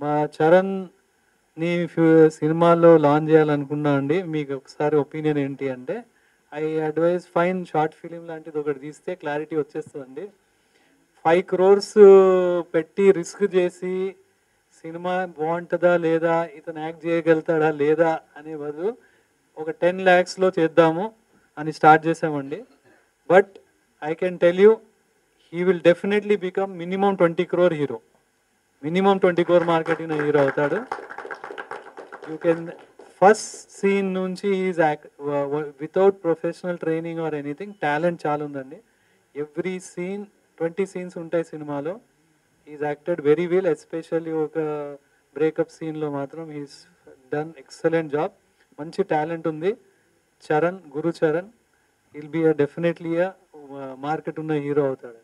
మా చరణ్ని సినిమాలో లాంచ్ చేయాలనుకున్నా అండి. మీకు ఒకసారి ఒపీనియన్ ఏంటి అంటే, I advise fine short film లాంటిది ఒకటి తీస్తే క్లారిటీ వచ్చేస్తుందండి. 5 crores పెట్టి రిస్క్ చేసి సినిమా బాగుంటుందా లేదా, ఇతను యాక్ట్ చేయగలుగుతాడా లేదా అనే బదులు ఒక 10 lakhsలో చేద్దాము అని స్టార్ట్ చేసామండి. But I can tell you, he will definitely become minimum 20 crore hero. Minimum 20 crore marketing hero అవుతాడు. యూ కెన్ ఫస్ట్ సీన్ నుంచి is without professional training or anything, talent చాలా ఉందండి. ఎవ్రీ సీన్ 20 scenes ఉంటాయి సినిమాలో. Is acted very well, especially ఒక breakup సీన్లో మాత్రం is done excellent job. మంచి టాలెంట్ ఉంది. Charan, Guru Charan will be definitely market ఉన్న హీరో అవుతాడు.